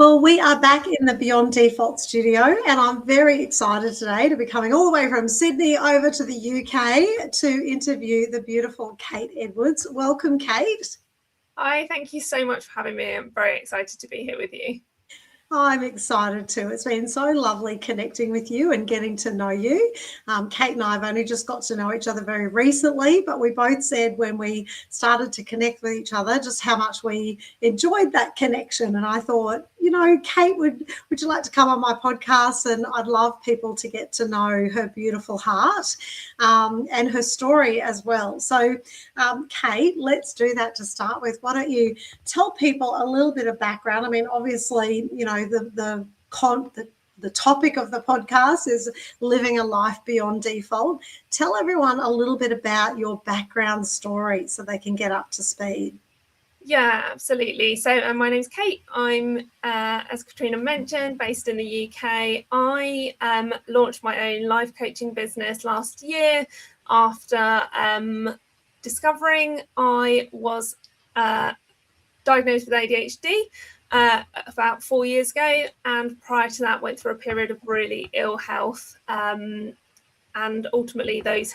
Well, we are back in the Beyond Default studio, and I'm very excited today to be coming all the way from Sydney over to the UK to interview the beautiful Kate Edwards. Welcome, Kate. Hi, thank you so much for having me. I'm very excited to be here with you. I'm excited too. It's been so lovely connecting with you and getting to know you. Kate and I have only just got to know each other very recently, but we both said when we started to connect with each other just how much we enjoyed that connection. And I thought, Kate, would you like to come on my podcast? And I'd love people to get to know her beautiful heart and her story as well. So, Kate, let's do that to start with. Why don't you tell people a little bit of background? I mean, obviously, the topic of the podcast is living a life beyond default. Tell everyone a little bit about your background story so they can get up to speed. Yeah, absolutely. So my name's Kate. I'm, as Katrina mentioned, based in the UK. I launched my own life coaching business last year after discovering I was diagnosed with ADHD about 4 years ago, and prior to that went through a period of really ill health, and ultimately those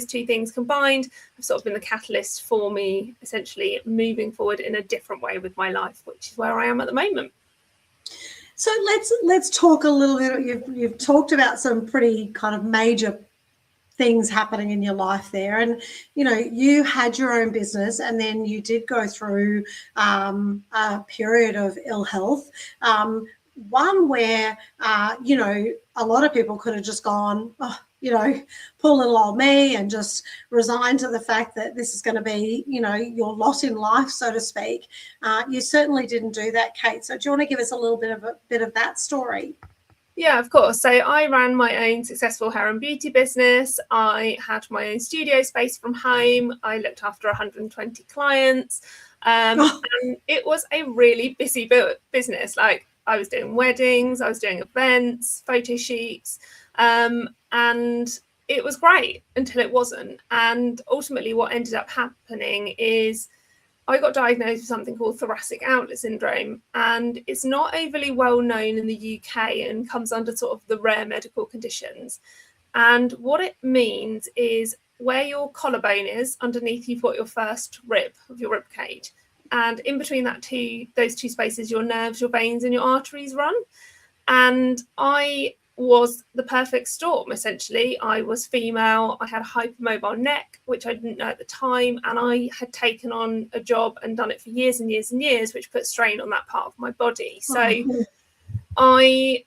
two things combined have sort of been the catalyst for me essentially moving forward in a different way with my life, which is where I am at the moment. So let's talk a little bit. You've talked about some pretty kind of major things happening in your life there, and you had your own business, and then you did go through a period of ill health, one where a lot of people could have just gone, poor little old me, and just resigned to the fact that this is going to be your lot in life, so to speak. You certainly didn't do that, Kate. So do you want to give us a little bit of that story? Yeah, of course. So I ran my own successful hair and beauty business. I had my own studio space from home. I looked after 120 clients. And it was a really busy business. Like, I was doing weddings, I was doing events, photo shoots, and it was great until it wasn't. And ultimately what ended up happening is I got diagnosed with something called thoracic outlet syndrome, and it's not overly well known in the UK and comes under sort of the rare medical conditions. And what it means is where your collarbone is, underneath you've got your first rib of your rib cage, and in between those two spaces, your nerves, your veins and your arteries run. And I was the perfect storm, essentially. I was female, I had a hypermobile neck, which I didn't know at the time, and I had taken on a job and done it for years and years and years, which put strain on that part of my body. So I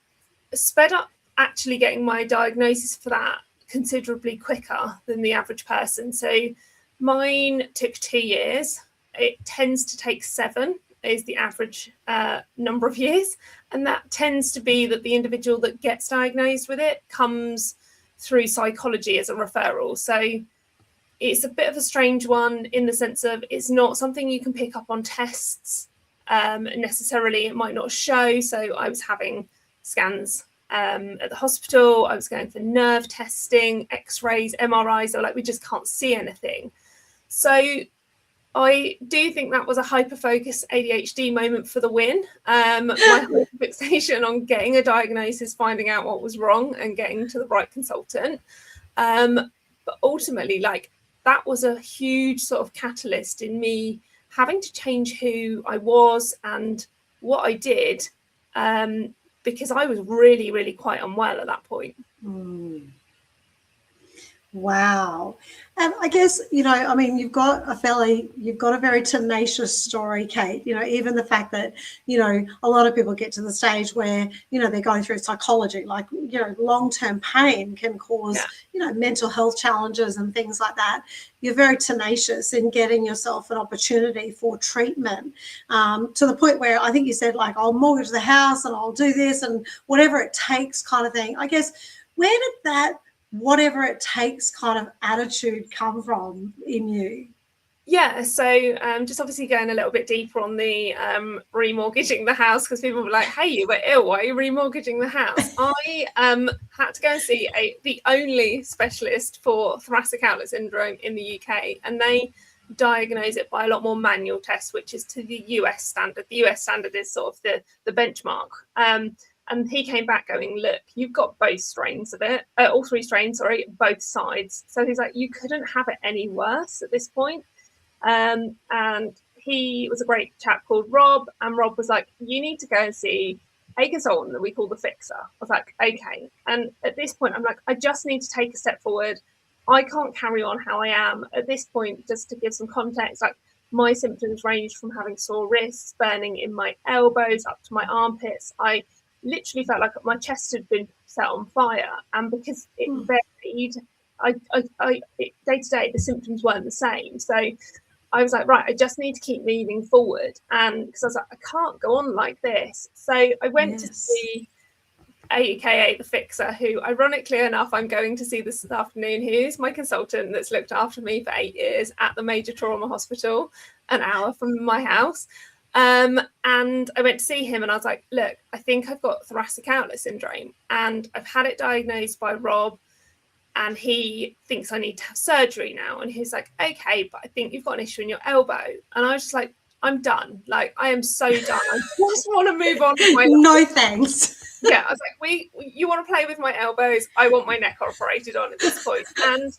sped up actually getting my diagnosis for that considerably quicker than the average person. So mine took 2 years. It tends to take 7 is the average number of years, and that tends to be that the individual that gets diagnosed with it comes through psychology as a referral. So it's a bit of a strange one in the sense of it's not something you can pick up on tests necessarily. It might not show. So I was having scans at the hospital, I was going for nerve testing, x-rays, MRIs. They were like, we just can't see anything. So I do think that was a hyper-focused ADHD moment for the win. My hyper-fixation on getting a diagnosis, finding out what was wrong and getting to the right consultant. But ultimately, that was a huge sort of catalyst in me having to change who I was and what I did, because I was really, really quite unwell at that point. Wow. And I guess, you've got a very tenacious story, Kate. Even the fact that, a lot of people get to the stage where, they're going through psychology, long-term pain can cause, mental health challenges and things like that. You're very tenacious in getting yourself an opportunity for treatment, to the point where I think you said, I'll mortgage the house and I'll do this and whatever it takes kind of thing. I guess, where did that whatever it takes kind of attitude come from in you? Yeah, so just obviously going a little bit deeper on the remortgaging the house, because people were like, hey, you were ill, why are you remortgaging the house? I had to go and see the only specialist for thoracic outlet syndrome in the UK, and they diagnose it by a lot more manual tests, which is to the US standard. The US standard is sort of the benchmark. And he came back going, look, you've got both strains of it, all three strains, sorry, both sides. So he's like, you couldn't have it any worse at this point. And he was a great chap called Rob, and Rob was like, you need to go and see a consultant that we call the fixer. I was like, okay. And at this point, I'm like, I just need to take a step forward. I can't carry on how I am at this point. Just to give some context, like my symptoms ranged from having sore wrists, burning in my elbows up to my armpits. I literally felt like my chest had been set on fire, and because it varied, day to day the symptoms weren't the same. So I was like, right, I just need to keep moving forward, and because I was like, I can't go on like this. So I went to see aka the fixer, who ironically enough I'm going to see this afternoon, who's my consultant that's looked after me for 8 years at the major trauma hospital, an hour from my house. And I went to see him and I was like, look, I think I've got thoracic outlet syndrome, and I've had it diagnosed by Rob, and he thinks I need to have surgery now. And he's like, okay, but I think you've got an issue in your elbow. And I was just like, I'm done. Like, I am so done. I just want to move on with my life. No thanks. Yeah, I was like, you want to play with my elbows? I want my neck operated on at this point. And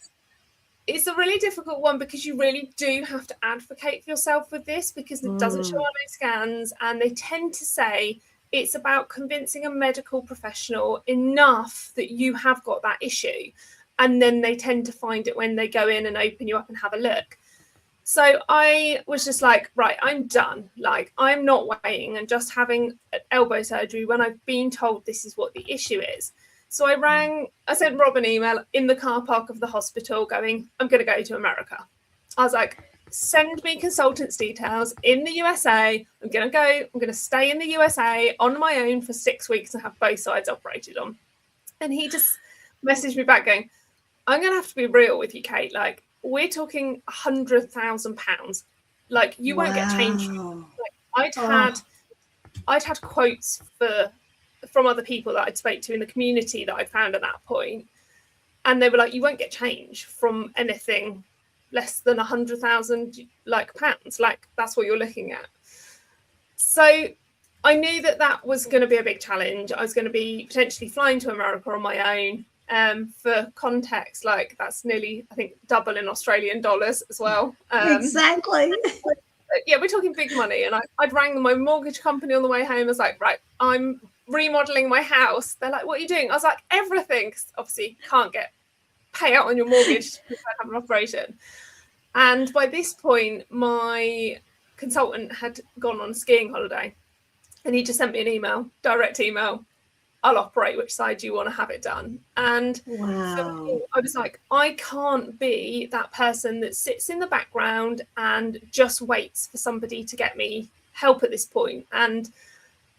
it's a really difficult one because you really do have to advocate for yourself with this, because it doesn't show on those scans, and they tend to say it's about convincing a medical professional enough that you have got that issue, and then they tend to find it when they go in and open you up and have a look. So I was just like, right, I'm done. Like, I'm not waiting and just having elbow surgery when I've been told this is what the issue is. So I sent Rob an email in the car park of the hospital going, I'm going to go to America. I was like, send me consultants' details in the USA. I'm going to stay in the USA on my own for 6 weeks and have both sides operated on. And he just messaged me back going, I'm going to have to be real with you, Kate. Like, we're talking £100,000. Like, you won't get change. Like, I'd had quotes from other people that I'd spoke to in the community that I found at that point, and they were like, you won't get change from anything less than 100,000 pounds. Like, that's what you're looking at. So I knew that was going to be a big challenge. I was going to be potentially flying to America on my own. For context, like, that's nearly, I think, double in Australian dollars as well. Exactly. Yeah, we're talking big money. And I'd rang my mortgage company on the way home. I was like, right, I'm remodeling my house. They're like, what are you doing? I was like, everything. 'Cause obviously can't get payout on your mortgage to have an operation. And by this point, my consultant had gone on a skiing holiday, and he just sent me an email, direct email. I'll operate, which side do you want to have it done? And wow. I was like, I can't be that person that sits in the background and just waits for somebody to get me help at this point. And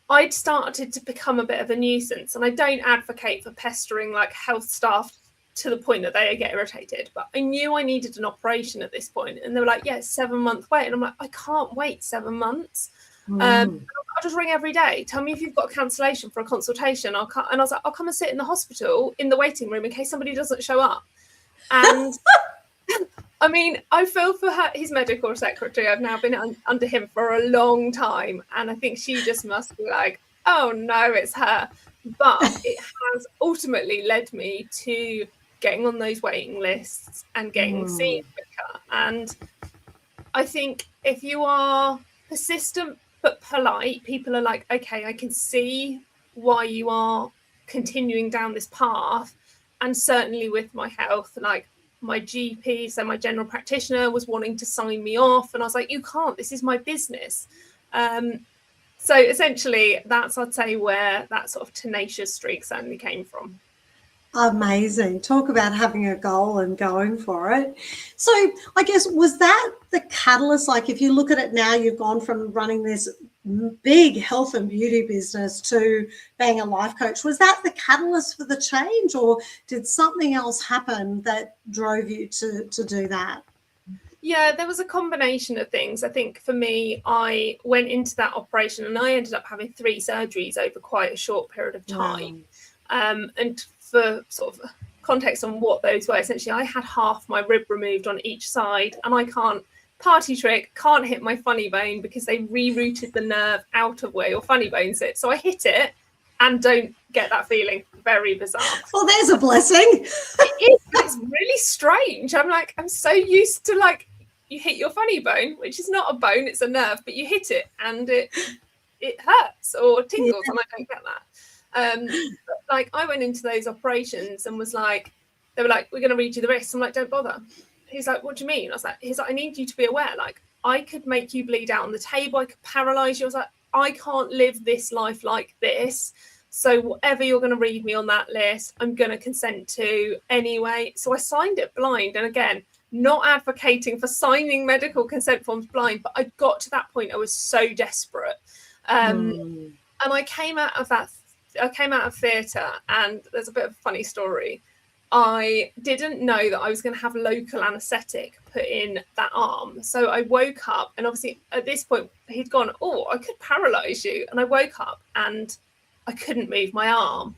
I'd started to become a bit of a nuisance, and I don't advocate for pestering like health staff to the point that they get irritated, but I knew I needed an operation at this point. And they were like, yeah, 7 month wait. And I'm like, I can't wait 7 months. I'll just ring every day. Tell me if you've got a cancellation for a consultation. I'll come. And I was like, I'll come and sit in the hospital in the waiting room in case somebody doesn't show up. And I mean, I feel for his medical secretary. I've now been under him for a long time, and I think she just must be like, oh no, it's her. But it has ultimately led me to getting on those waiting lists and getting seen quicker. And I think if you are persistent but polite, people are like, okay, I can see why you are continuing down this path. And certainly with my health, like, my GP, so my general practitioner, was wanting to sign me off, and I was like, you can't, this is my business. So essentially that's, I'd say, where that sort of tenacious streak certainly came from. Amazing. Talk about having a goal and going for it. So I guess, was that the catalyst? Like, if you look at it now, you've gone from running this big health and beauty business to being a life coach. Was that the catalyst for the change, or did something else happen that drove you to do that? Yeah, there was a combination of things. I think for me, I went into that operation and I ended up having 3 surgeries over quite a short period of time. Wow. And for sort of context on what those were, essentially I had half my rib removed on each side, and I can't party trick, can't hit my funny bone because they rerouted the nerve out of where your funny bone sits. So I hit it and don't get that feeling. Very bizarre. Well, there's a blessing. It is, but it's really strange. I'm so used to, like, you hit your funny bone, which is not a bone, it's a nerve, but you hit it and it hurts or tingles, and I don't get that. But, like, I went into those operations and was like, they were like, we're going to read you the wrist. I'm like, don't bother. He's like, what do you mean? I was like, I need you to be aware, like, I could make you bleed out on the table, I could paralyze you. I was like, I can't live this life like this. So whatever you're going to read me on that list, I'm going to consent to anyway. So I signed it blind. And again, not advocating for signing medical consent forms blind, but I got to that point, I was so desperate. And I came out of theatre, and there's a bit of a funny story. I didn't know that I was going to have local anaesthetic put in that arm. So I woke up, and obviously at this point he'd gone, oh, I could paralyse you. And I woke up and I couldn't move my arm.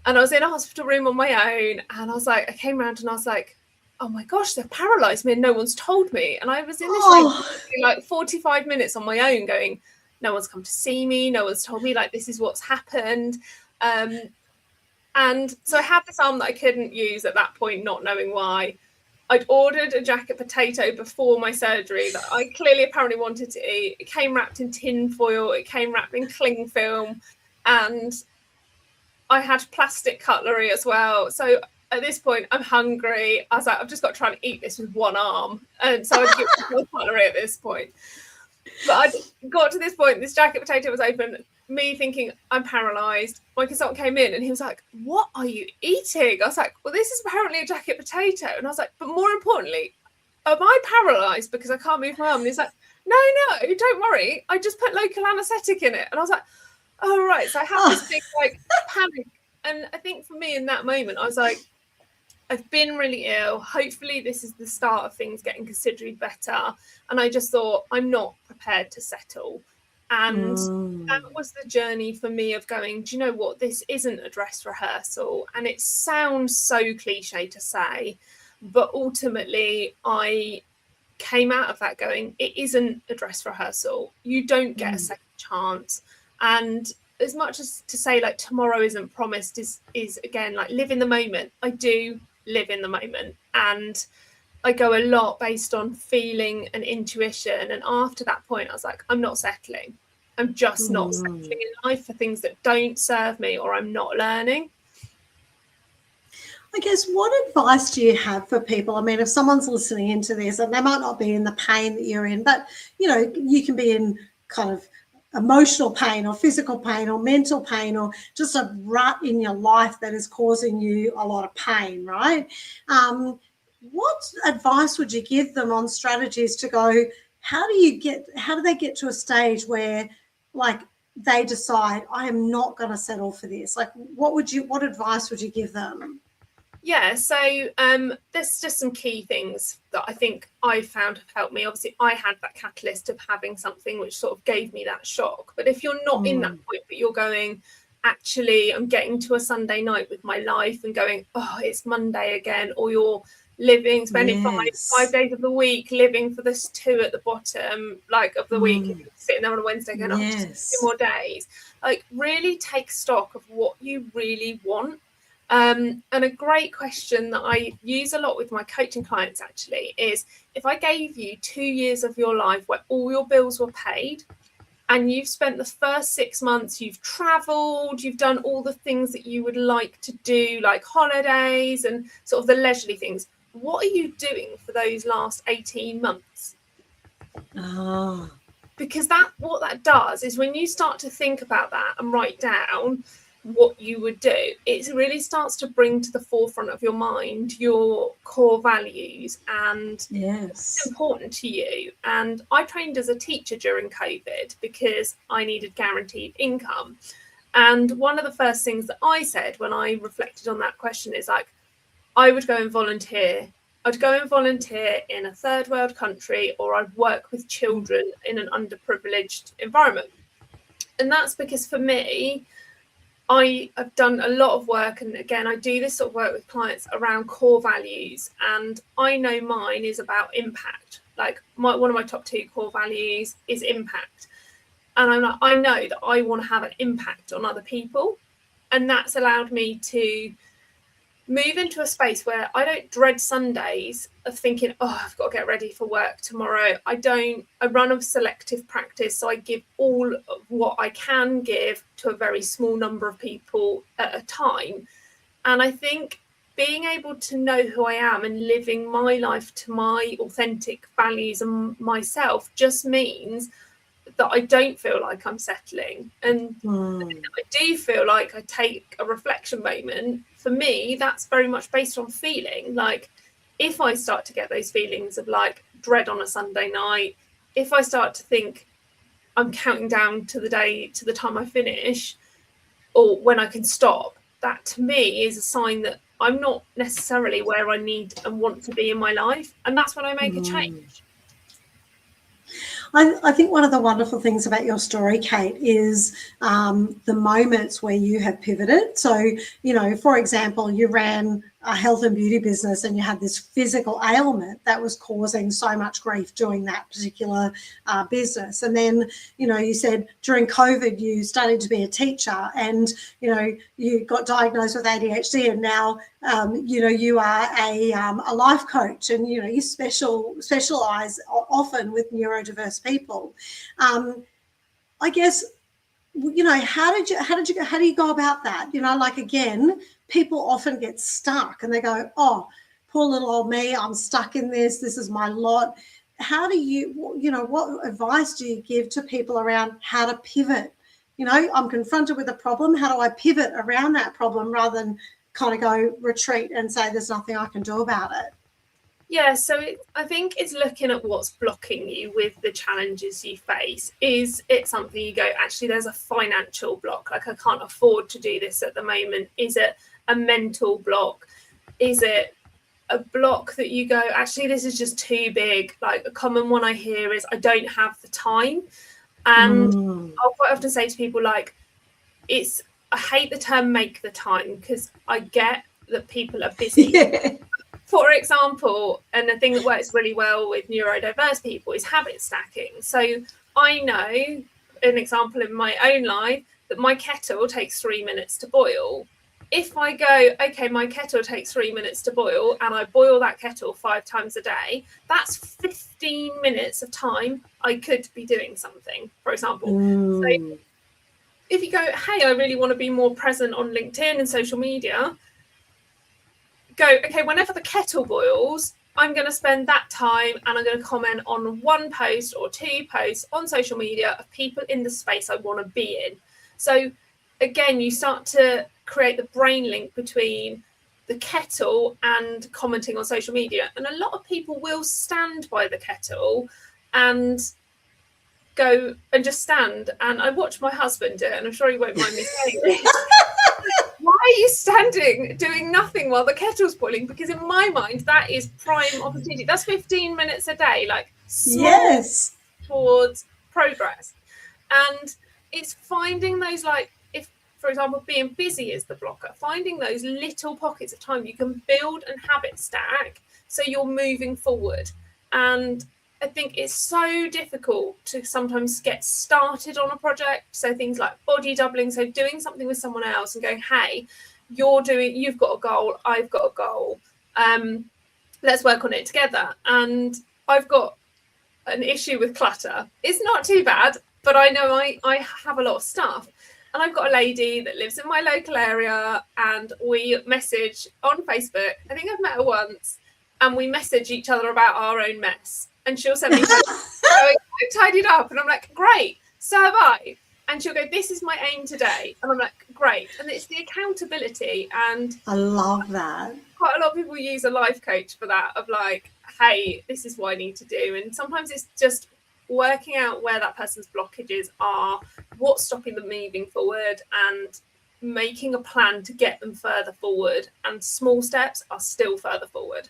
And I was in a hospital room on my own, and I was like, I came around and I was like, oh my gosh, they've paralysed me and no one's told me. And I was in this room for like 45 minutes on my own going, no one's come to see me, no one's told me, like, this is what's happened. And so I had this arm that I couldn't use at that point, not knowing why. I'd ordered a jacket potato before my surgery that I clearly apparently wanted to eat. It came wrapped in tin foil, it came wrapped in cling film, and I had plastic cutlery as well. So at this point, I'm hungry. I was like, I've just got to try and eat this with one arm. And so I'd give the cutlery at this point. But I got to this point, this jacket potato was open, me thinking I'm paralysed. My consultant came in and he was like, what are you eating? I was like, well, this is apparently a jacket potato. And I was like, but more importantly, am I paralysed because I can't move my arm? And he's like, no, don't worry. I just put local anaesthetic in it. And I was like, oh, right. So I had this big, like, panic. And I think for me in that moment, I was like, I've been really ill. Hopefully this is the start of things getting considerably better. And I just thought, I'm not prepared to settle. And that was the journey for me of going, do you know what? This isn't a dress rehearsal. And it sounds so cliche to say, but ultimately I came out of that going, it isn't a dress rehearsal. You don't get a second chance. And as much as to say, like, tomorrow isn't promised is again, like, live in the moment. I do live in the moment, and I go a lot based on feeling and intuition. And after that point, I was like, I'm not settling. I'm just not settling in life for things that don't serve me or I'm not learning. I guess, what advice do you have for people? I mean, if someone's listening into this and they might not be in the pain that you're in, but, you know, you can be in kind of emotional pain or physical pain or mental pain or just a rut in your life that is causing you a lot of pain, right? What advice would you give them on strategies to go, how do they get to a stage where, like, they decide, I am not going to settle for this? Like, what advice would you give them? Yeah, so there's just some key things that I think I've found have helped me. Obviously, I had that catalyst of having something which sort of gave me that shock. But if you're not in that point, but you're going, actually, I'm getting to a Sunday night with my life and going, oh, it's Monday again, or you're spending 5 days of the week living for this 2 at the bottom, like, of the week, sitting there on a Wednesday going, oh, just 2 more days. Like, really take stock of what you really want. And a great question that I use a lot with my coaching clients actually is, if I gave you 2 years of your life where all your bills were paid and you've spent the first 6 months, you've traveled, you've done all the things that you would like to do, like holidays and sort of the leisurely things, what are you doing for those last 18 months? Because what that does is, when you start to think about that and write down what you would do, it really starts to bring to the forefront of your mind your core values and what's important to you. And I trained as a teacher during COVID because I needed guaranteed income. And one of the first things that I said when I reflected on that question is, like, I would go and volunteer. I'd go and volunteer in a third world country, or I'd work with children in an underprivileged environment. And that's because for me, I have done a lot of work, and again, I do this sort of work with clients around core values, and I know mine is about impact. Like one of my top 2 core values is impact. And I'm like, I know that I want to have an impact on other people. And that's allowed me to move into a space where I don't dread Sundays of thinking, oh, I've got to get ready for work tomorrow. I run a selective practice. So I give all of what I can give to a very small number of people at a time. And I think being able to know who I am and living my life to my authentic values and myself just means that I don't feel like I'm settling. And I do feel like I take a reflection moment. For me, that's very much based on feeling. Like if I start to get those feelings of like dread on a Sunday night, if I start to think I'm counting down to the time I finish or when I can stop, that to me is a sign that I'm not necessarily where I need and want to be in my life. And that's when I make a change. I think one of the wonderful things about your story, Kate, is the moments where you have pivoted. So, you know, for example, you ran a health and beauty business and you had this physical ailment that was causing so much grief doing that particular business. And then, you know, you said during COVID, you studied to be a teacher and, you know, you got diagnosed with ADHD and now, you know, you are a life coach and, you know, you specialize often with neurodiverse people. I guess, you know, how do you go about that? You know, like, again, people often get stuck and they go, oh, poor little old me, I'm stuck in this. This is my lot. How do you, you know, what advice do you give to people around how to pivot? You know, I'm confronted with a problem. How do I pivot around that problem rather than kind of go retreat and say there's nothing I can do about it? Yeah, so I think it's looking at what's blocking you with the challenges you face. Is it something you go, actually, there's a financial block, like I can't afford to do this at the moment? Is it a mental block? Is it a block that you go, actually, this is just too big? Like a common one I hear is, I don't have the time. And I'll quite often say to people, like, I hate the term make the time, because I get that people are busy. Yeah. For example, and the thing that works really well with neurodiverse people is habit stacking. So I know, an example in my own life, that my kettle takes 3 minutes to boil. If I go, okay, my kettle takes 3 minutes to boil and I boil that kettle 5 times a day, that's 15 minutes of time I could be doing something, for example. So if you go, hey, I really want to be more present on LinkedIn and social media, go, okay, whenever the kettle boils, I'm going to spend that time and I'm going to comment on 1 post or 2 posts on social media of people in the space I want to be in. So again, you start to create the brain link between the kettle and commenting on social media. And a lot of people will stand by the kettle and go and just stand. And I watch my husband do it, and I'm sure he won't mind me saying this. Why are you standing doing nothing while the kettle's boiling? Because in my mind, that is prime opportunity. That's 15 minutes a day, like yes, towards progress. And it's finding those, like, if, for example, being busy is the blocker, finding those little pockets of time you can build and habit stack so you're moving forward. And I think it's so difficult to sometimes get started on a project. So things like body doubling, so doing something with someone else and going, hey, you've got a goal, I've got a goal. Let's work on it together. And I've got an issue with clutter. It's not too bad, but I know I have a lot of stuff. And I've got a lady that lives in my local area and we message on Facebook. I think I've met her once and we message each other about our own mess. And she'll send me going, I've tidied up. And I'm like, great, so have I. And she'll go, this is my aim today. And I'm like, great. And it's the accountability. And I love that. Quite a lot of people use a life coach for that, of like, hey, this is what I need to do. And sometimes it's just working out where that person's blockages are, what's stopping them moving forward, and making a plan to get them further forward. And small steps are still further forward.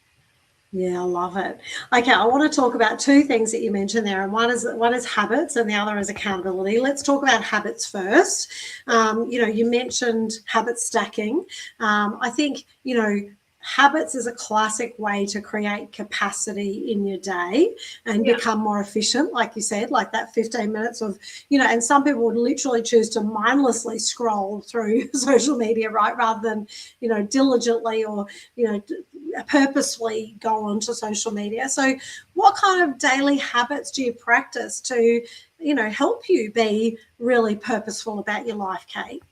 Yeah, I love it. Okay, I want to talk about two things that you mentioned there, and one is habits, and the other is accountability. Let's talk about habits first. You mentioned habit stacking. I think habits is a classic way to create capacity in your day and become more efficient, like you said, like that 15 minutes of, and some people would literally choose to mindlessly scroll through social media, right, rather than, diligently or, purposefully go onto social media. So what kind of daily habits do you practice to, help you be really purposeful about your life, Kate?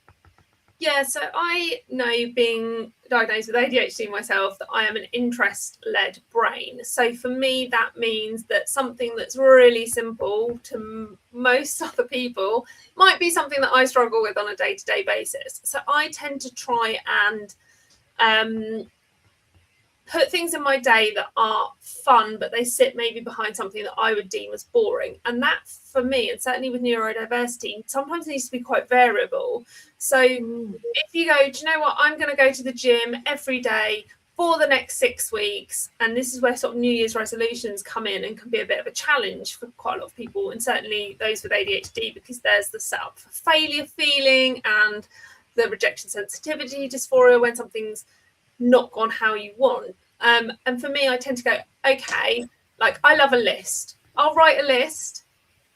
Yeah, so I know, being diagnosed with ADHD myself, that I am an interest-led brain. So for me, that means that something that's really simple to most other people might be something that I struggle with on a day-to-day basis. So I tend to try and put things in my day that are fun, but they sit maybe behind something that I would deem as boring. And that, for me, and certainly with neurodiversity, sometimes needs to be quite variable. So if you go, do you know what, I'm going to go to the gym every day for the next 6 weeks, and this is where sort of New Year's resolutions come in and can be a bit of a challenge for quite a lot of people, and certainly those with ADHD, because there's the set up for failure feeling and the rejection sensitivity dysphoria when something's not gone how you want. And for me, I tend to go, okay, like, I love a list. I'll write a list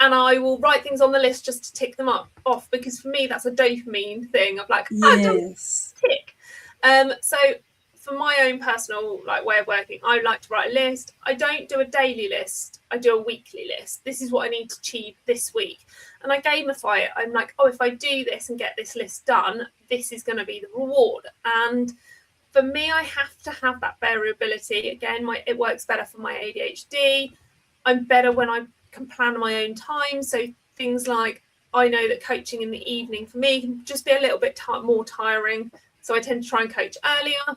and I will write things on the list just to tick them off, because for me, that's a dopamine thing of like, yes, tick. So for my own personal way of working, I like to write a list. I don't do a daily list. I do a weekly list. This is what I need to achieve this week. And I gamify it. I'm like, oh, if I do this and get this list done, this is going to be the reward. And for me, I have to have that variability. Again, it works better for my ADHD. I'm better when I can plan my own time. So things like, I know that coaching in the evening for me can just be a little bit more tiring. So I tend to try and coach earlier.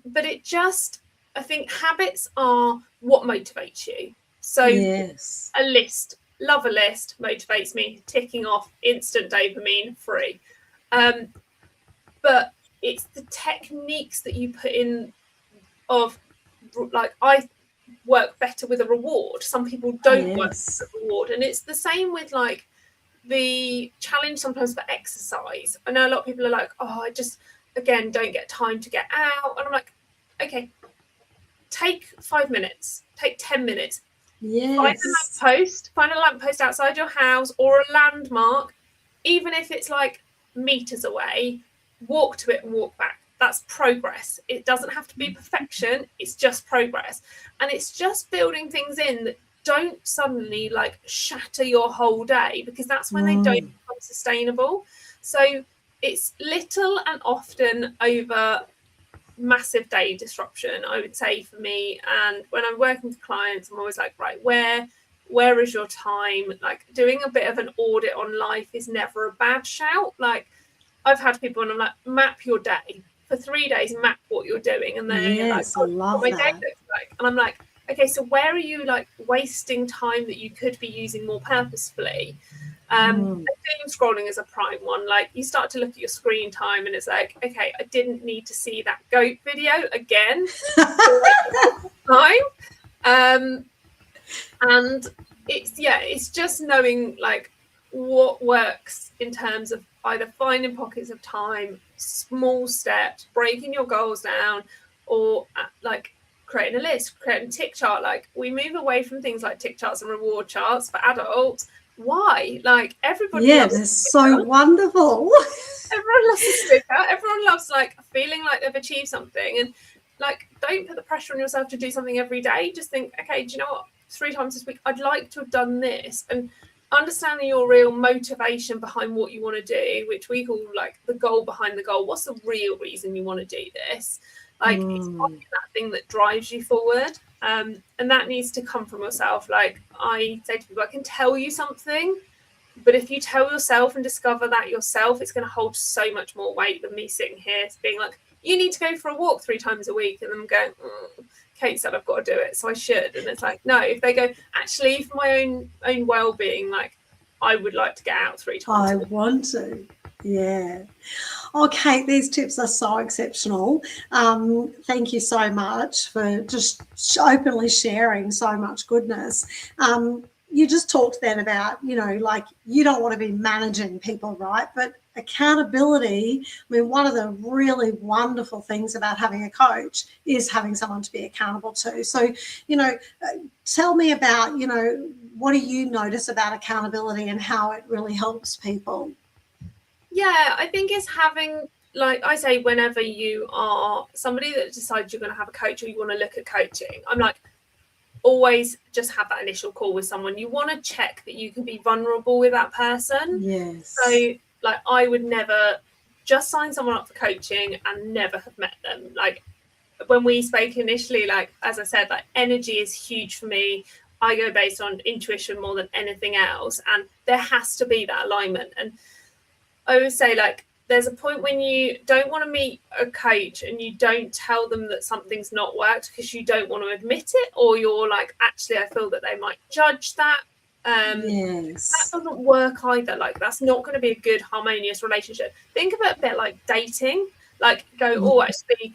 But I think habits are what motivates you. So yes, a list, love a list, motivates me, ticking off, instant dopamine, free. But it's the techniques that you put in of, like, I work better with a reward. Some people don't work with a reward. And it's the same with like the challenge sometimes for exercise. I know a lot of people are like, oh, I just, again, don't get time to get out. And I'm like, okay, take 5 minutes, take 10 minutes. yes. Find a lamppost outside your house or a landmark, even if it's like meters away, walk to it and walk back. That's progress. It doesn't have to be perfection. It's just progress. And it's just building things in that don't suddenly like shatter your whole day, because that's when they don't become sustainable. So it's little and often over massive day disruption, I would say, for me. And when I'm working with clients, I'm always like, right, where is your time? Like, doing a bit of an audit on life is never a bad shout. Like, I've had people and I'm like, map your day for 3 days, map what you're doing, and then Yes, like, I love what my that. day looks like. And I'm like, okay, so where are you like wasting time that you could be using more purposefully? Doom scrolling is a prime one. Like, you start to look at your screen time and it's like, okay, I didn't need to see that goat video again. time. And it's just knowing like what works in terms of either finding pockets of time, small steps, breaking your goals down, or like creating a list, creating a tick chart. Like, we move away from things like tick charts and reward charts for adults. Why? Like, everybody loves they're so wonderful. Everyone loves a sticker. Everyone loves like feeling like they've achieved something. And like, don't put the pressure on yourself to do something every day. Just think, okay, do you know what? 3 times this week, I'd like to have done this. And understanding your real motivation behind what you want to do, which we call like the goal behind the goal. What's the real reason you want to do this? Like, it's finding that thing that drives you forward. And that needs to come from yourself. Like, I say to people, I can tell you something, but if you tell yourself and discover that yourself, it's going to hold so much more weight than me sitting here being like, you need to go for a walk 3 times a week. And I'm going, Kate said I've got to do it, so I should. And it's like, no, if they go, actually, for my own well-being, like, I would like to get out 3 times a week. I want to. Yeah. Oh, Kate, these tips are so exceptional. Thank you so much for just openly sharing so much goodness. You just talked then about, like you don't want to be managing people, right? But accountability, I mean, one of the really wonderful things about having a coach is having someone to be accountable to. So, tell me about, what do you notice about accountability and how it really helps people? Yeah, I think it's having, like I say, whenever you are somebody that decides you're going to have a coach or you want to look at coaching, I'm like, always just have that initial call with someone. You want to check that you can be vulnerable with that person. Yes. So, like, I would never just sign someone up for coaching and never have met them. Like, when we spoke initially, like, as I said, like, energy is huge for me. I go based on intuition more than anything else. And there has to be that alignment. And I always say, like, there's a point when you don't want to meet a coach and you don't tell them that something's not worked because you don't want to admit it, or you're like, actually, I feel that they might judge that. Yes. That doesn't work either. Like, that's not going to be a good, harmonious relationship. Think of it a bit like dating. Like, go, oh, actually,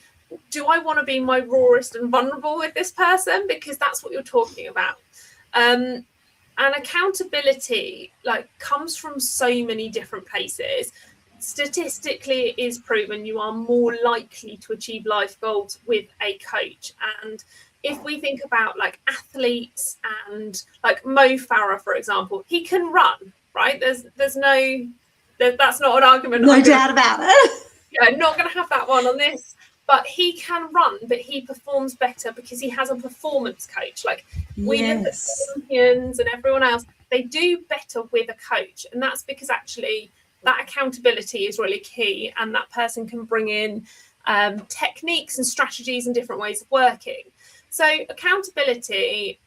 do I want to be my rawest and vulnerable with this person? Because that's what you're talking about. And accountability, like, comes from so many different places. Statistically, it is proven you are more likely to achieve life goals with a coach. And if we think about, like, athletes and, like, Mo Farah, for example, he can run, right? That's not an argument. No doubt about it. Yeah, not going to have that one on this. But he can run, but he performs better because he has a performance coach. Like, we look at Olympians and everyone else, they do better with a coach. And that's because actually that accountability is really key. And that person can bring in techniques and strategies and different ways of working. So accountability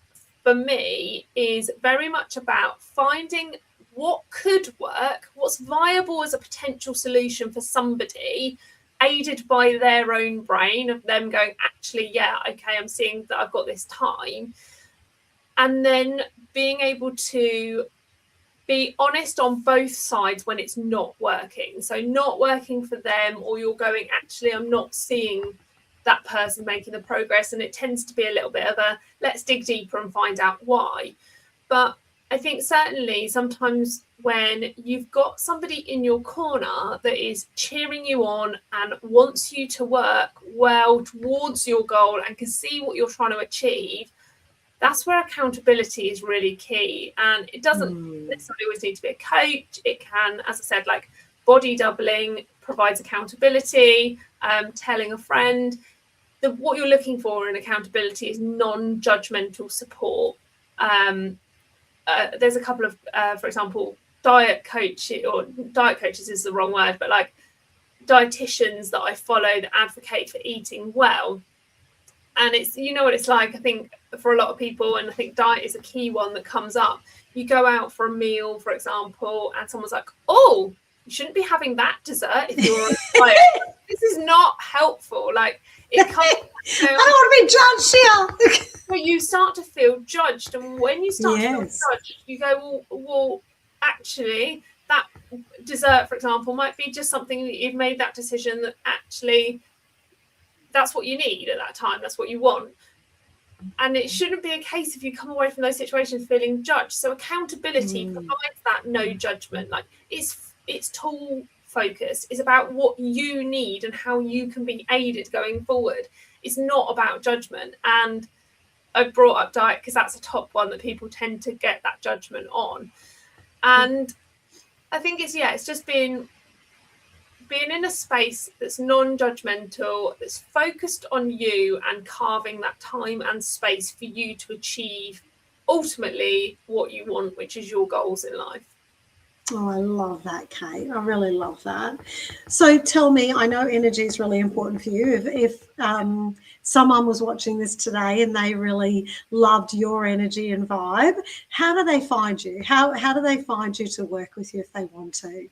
for me is very much about finding what could work, what's viable as a potential solution for somebody, aided by their own brain, of them going, actually, yeah, okay, I'm seeing that I've got this time. And then being able to be honest on both sides when it's not working. So not working for them, or you're going, actually, I'm not seeing that person making the progress. And it tends to be a little bit of a, let's dig deeper and find out why. But I think certainly sometimes when you've got somebody in your corner that is cheering you on and wants you to work well towards your goal and can see what you're trying to achieve, that's where accountability is really key. And it doesn't necessarily always need to be a coach. It can, as I said, like, body doubling provides accountability, telling a friend. What you're looking for in accountability is non-judgmental support. There's a couple of, for example, diet coaches is the wrong word, but like dietitians that I follow that advocate for eating well. And it's, you know what it's like, I think, for a lot of people, and I think diet is a key one that comes up. You go out for a meal, for example, and someone's like, oh, you shouldn't be having that dessert if you're on a diet. This is not helpful. Like, it comes, I don't want to be judged here. But you start to feel judged, and when you start to feel judged, you go, well, actually, that dessert, for example, might be just something that you've made that decision that actually that's what you need at that time, that's what you want. And it shouldn't be a case if you come away from those situations feeling judged. So accountability provides that no judgment. Like, it's tool focused. It's about what you need and how you can be aided going forward. It's not about judgment. And I brought up diet because that's a top one that people tend to get that judgment on. And I think it's just being in a space that's non-judgmental, that's focused on you, and carving that time and space for you to achieve ultimately what you want, which is your goals in life. Oh, I love that, Kate. I really love that. So tell me, I know energy is really important for you. If someone was watching this today and they really loved your energy and vibe, how do they find you? How do they find you to work with you if they want to?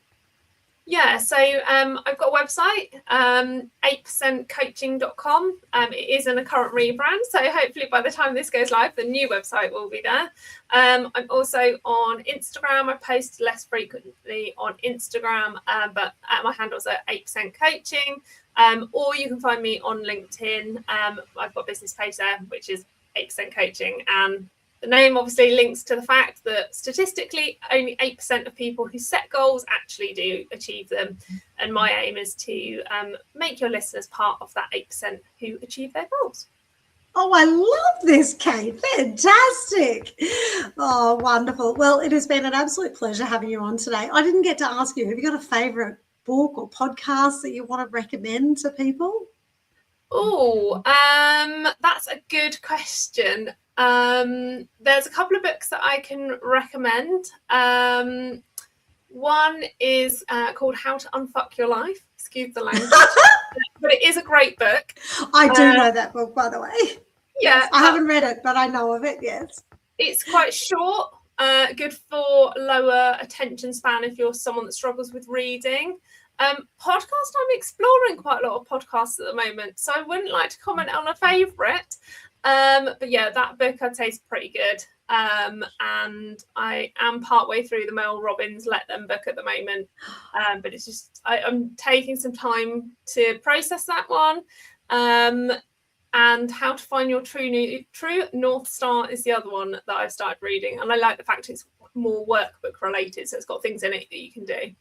Yeah, so I've got a website, 8percentcoaching.com. It is in a current rebrand, so hopefully by the time this goes live, the new website will be there. I'm also on Instagram. I post less frequently on Instagram, but my handles are 8% coaching. Or you can find me on LinkedIn. I've got a business page there, which is 8% coaching, and the name obviously links to the fact that statistically only 8% of people who set goals actually do achieve them. And my aim is to make your listeners part of that 8% who achieve their goals. Oh, I love this, Kate. Fantastic. Oh, wonderful. Well, it has been an absolute pleasure having you on today. I didn't get to ask you, have you got a favourite book or podcast that you want to recommend to people? Oh, that's a good question. There's a couple of books that I can recommend. One is called How to Unfuck Your Life. Excuse the language. But it is a great book. I do know that book, by the way. Yeah. Yes, I haven't read it, but I know of it, yes. It's quite short, good for lower attention span if you're someone that struggles with reading. Podcast, I'm exploring quite a lot of podcasts at the moment, so I wouldn't like to comment on a favourite. But yeah, that book I'd say is pretty good. And I am partway through the Mel Robbins Let Them book at the moment. But it's just, I'm taking some time to process that one. And How to Find Your True North Star is the other one that I've started reading. And I like the fact it's more workbook related, so it's got things in it that you can do.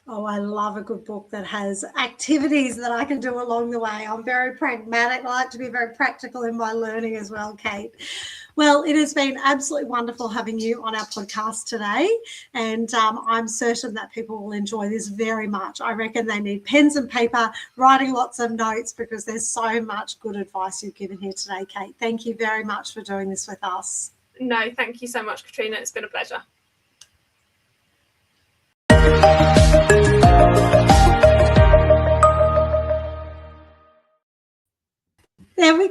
Oh, I love a good book that has activities that I can do along the way. I'm very pragmatic. I like to be very practical in my learning as well, Kate. Well, it has been absolutely wonderful having you on our podcast today, and I'm certain that people will enjoy this very much. I reckon they need pens and paper, writing lots of notes, because there's so much good advice you've given here today, Kate. Thank you very much for doing this with us. No, thank you so much, Katrina. It's been a pleasure. There we go.